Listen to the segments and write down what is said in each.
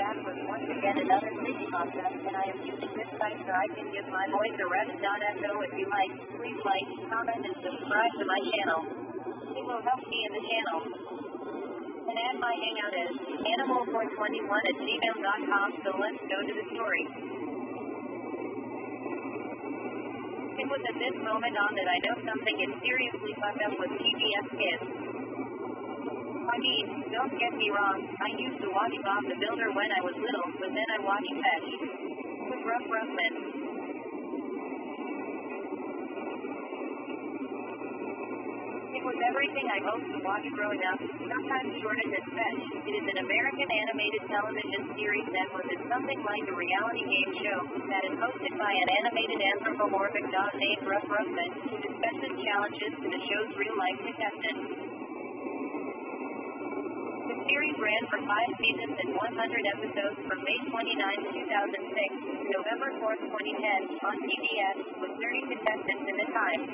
back with once again another creepypasta, and I am using this site so I can give my voice a rest.echo. If you like, please like, comment, and subscribe to my channel. It will help me in the channel. And add my hangout is animal421@gmail.com, so let's go to the story. It was at this moment on that I know something is seriously fucked up with PBS Kids. I mean, don't get me wrong, I used to watch Bob the Builder when I was little, but then I watched Fetch with Ruffman. It was everything I hoped to watch growing up, sometimes shortened as Fetch. It is an American animated television series that was in something like a reality game show that is hosted by an animated anthropomorphic dog named Ruffman, who dispenses challenges to the show's real-life contestants. The series ran for 5 seasons and 100 episodes from May 29, 2006 to November 4, 2010 on PBS, with 30 contestants in the time.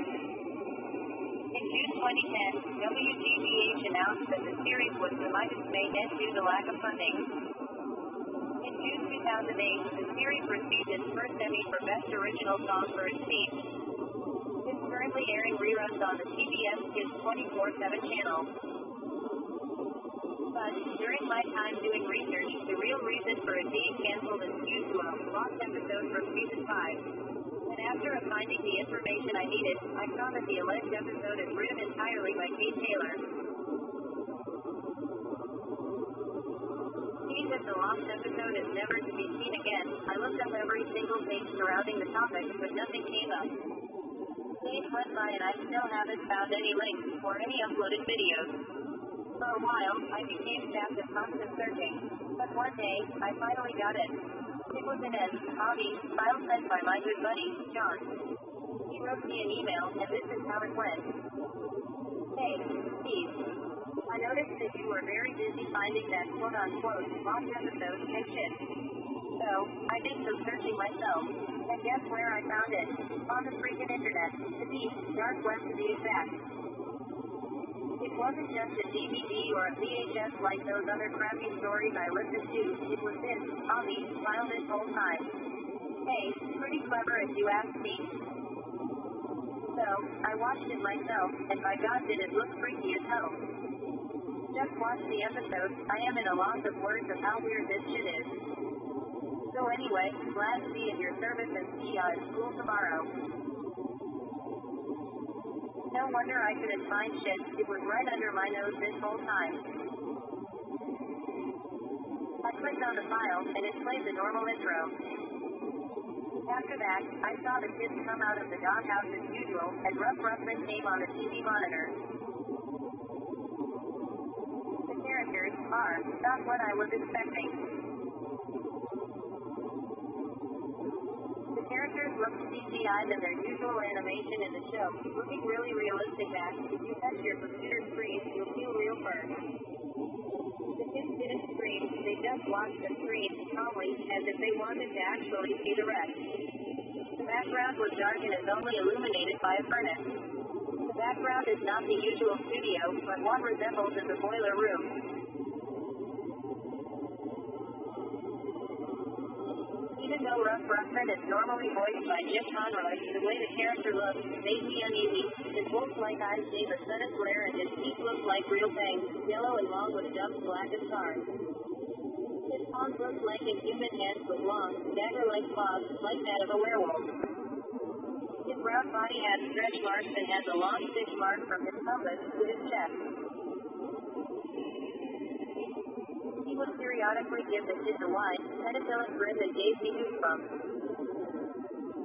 In June 2010, WGBH announced that the series was delayed due to lack of funding. In June 2008, the series received its first Emmy for Best Original Song for its theme. It's currently airing reruns on the PBS Kids 24/7 channel. But, during my time doing research, the real reason for it being canceled is due to a lost episode from season 5. And after finding the information I needed, I saw that the alleged episode is written entirely by Kate Taylor. Seeing that the lost episode is never to be seen again, I looked up every single thing surrounding the topic, but nothing came up. Days went by and I still haven't found any links or any uploaded videos. For a while, I became tapped at constant searching, but one day, I finally got it. It was an Audi file sent by my good buddy, John. He wrote me an email, and this is how it went. Hey, Steve. I noticed that you were very busy finding that quote-unquote lost episode and shit. So, I did some searching myself, and guess where I found it? On the freaking internet, the deep, dark web to be exact. It wasn't just a DVD or a VHS like those other crappy stories I listened to. It was this, Avi, file this whole time. Hey, pretty clever if you ask me. So, I watched it myself, and by God did it look freaky as hell. Just watch the episode. I am at a loss of words of how weird this shit is. So anyway, glad to be at your service and see you at school tomorrow. No wonder I couldn't find shit, it was right under my nose this whole time. I clicked on the file, and it played the normal intro. After that, I saw the kids come out of the doghouse as usual, and Ruffman came on the TV monitor. The characters are not what I was expecting. The characters look CGI'd than their usual animation in the show, looking really realistic that, if you touch your computer screen, you'll feel real first. The kids didn't scream, they just watched the screen, calmly, as if they wanted to actually see the rest. The background was dark and is only illuminated by a furnace. The background is not the usual studio, but what resembles as a boiler room. Even though Ruffman is normally voiced by Jim Conroy, the way the character looks made me uneasy. His wolf-like eyes gave a sudden glare and his teeth looked like real fangs, yellow and long with dumb black and scars. His paws looked like a human hands with long, dagger-like claws, like that of a werewolf. His round body had stretch marks and has a long stitch mark from his pelvis to his chest. He would periodically give the kids a wide, penicillin grin that gave me goosebumps.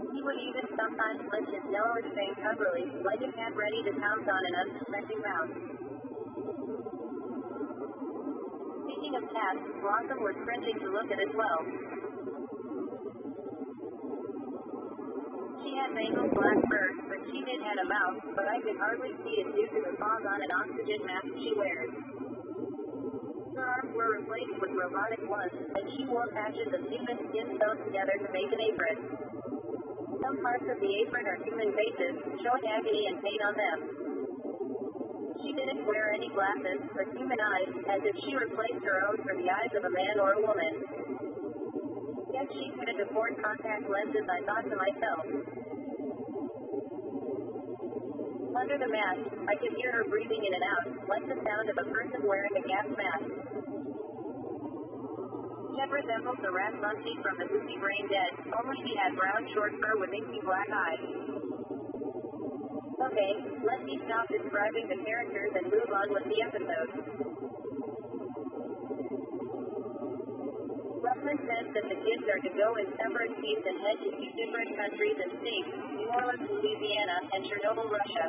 He would even sometimes lift his yellowish fang hungrily, like a cat ready to pounce on an unsuspecting mouse. Speaking of cats, Blossom was cringing to look at as well. She had mangled black fur, but she did have a mouth, but I could hardly see it due to the fog on an oxygen mask she wears. Her arms were replaced with robotic ones, and she wore patches of human skin sewn together to make an apron. Some parts of the apron are human faces, showing agony and pain on them. She didn't wear any glasses, but human eyes, as if she replaced her own for the eyes of a man or a woman. Yet she couldn't afford contact lenses, I thought to myself. Under the mask, I could hear her breathing in and out, like the sound of a person wearing a gas mask. Jed resembled the rat Muncie from the movie Brain Dead, only he had brown short fur with inky black eyes. Okay, let me stop describing the characters and move on with the episode. Ruffman says that the kids are to go in separate teams and head to 2 different countries and states, New Orleans, Louisiana, and Chernobyl, Russia.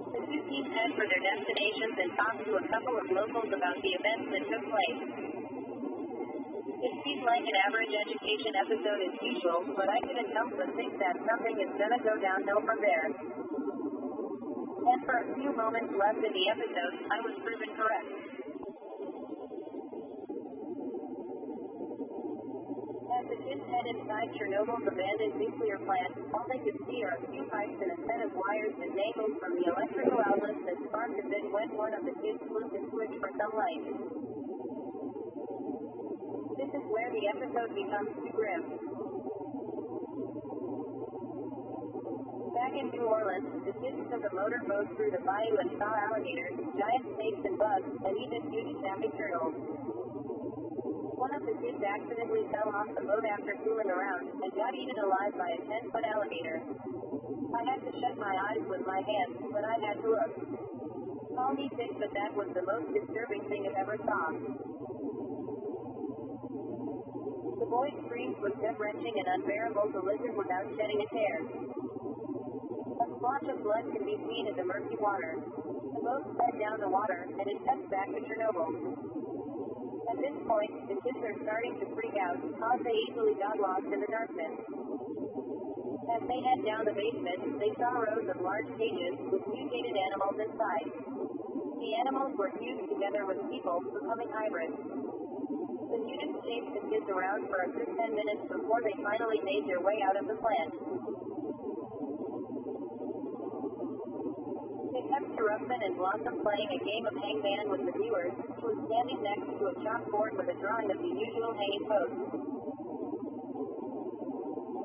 The 2 teams head for their destinations and talk to a couple of locals about the events that took place. It seems like an average education episode as usual, but I couldn't help but think that something is gonna go downhill from there. And for a few moments left in the episode, I was proven correct. As the kids head inside Chernobyl's abandoned nuclear plant, all they could see are a few pipes and a set of wires that dangled from the electrical outlets that sparked a bit when one of the kids flipped a switch for some light. This is where the episode becomes too grim. Back in New Orleans, the kids took a motorboat through the bayou and saw alligators, giant snakes and bugs, and even huge snapping turtles. One of the kids accidentally fell off the boat after fooling around, and got eaten alive by a 10-foot alligator. I had to shut my eyes with my hands, but I had to look. Call me sick, but that was the most disturbing thing I ever saw. The boy's screams were gut-wrenching and unbearable to listen without shedding a tear. A splotch of blood could be seen in the murky water. The boat sped down the water, and it cuts back to Chernobyl. At this point, the kids are starting to freak out, cause they easily got lost in the darkness. As they head down the basement, they saw rows of large cages with mutated animals inside. The animals were fused together with people, becoming hybrids. The mutants chased the kids around for a good 10 minutes before they finally made their way out of the plant. It cuts to Ruffman and Blossom playing a game of hangman with the viewers, who was standing next to a chalkboard with a drawing of the usual hanging post.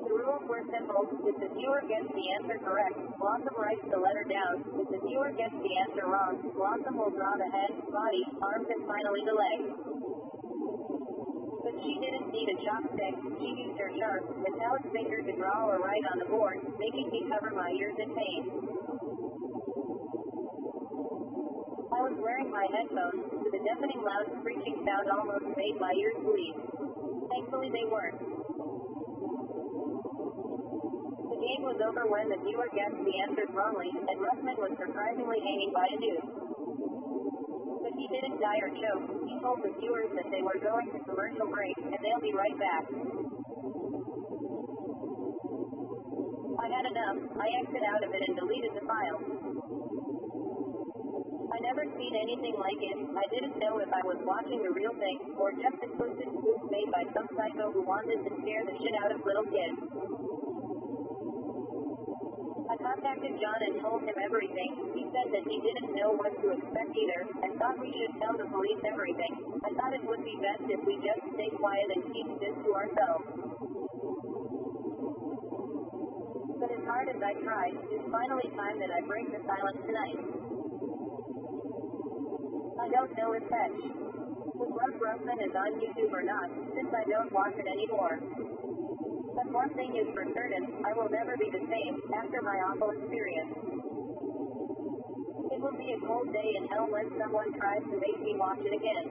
The rules were simple. If the viewer gets the answer correct, Blossom writes the letter down. If the viewer gets the answer wrong, Blossom will draw the head, body, arms, and finally the legs. But she didn't need a chopstick. She used her sharp, metallic finger to draw or write on the board, making me cover my ears in pain. I was wearing my headphones, so the deafening loud screeching sound almost made my ears bleed. Thankfully they weren't. The game was over when the viewer guessed the answers wrongly, and Ruffman was surprisingly hanging by a noose. But he didn't die or choke. He told the viewers that they were going to commercial break, and they'll be right back. I had enough. I exited out of it and deleted the file. I never seen anything like it. I didn't know if I was watching the real thing, or just a twisted spoof made by some psycho who wanted to scare the shit out of little kids. I contacted John and told him everything. He said that he didn't know what to expect either, and thought we should tell the police everything. I thought it would be best if we just stay quiet and keep this to ourselves. But as hard as I tried, it's finally time that I break the silence tonight. I don't know if Fetch. If Ruffman is on YouTube or not, since I don't watch it anymore. But one thing is for certain, I will never be the same after my awful experience. It will be a cold day in hell when someone tries to make me watch it again.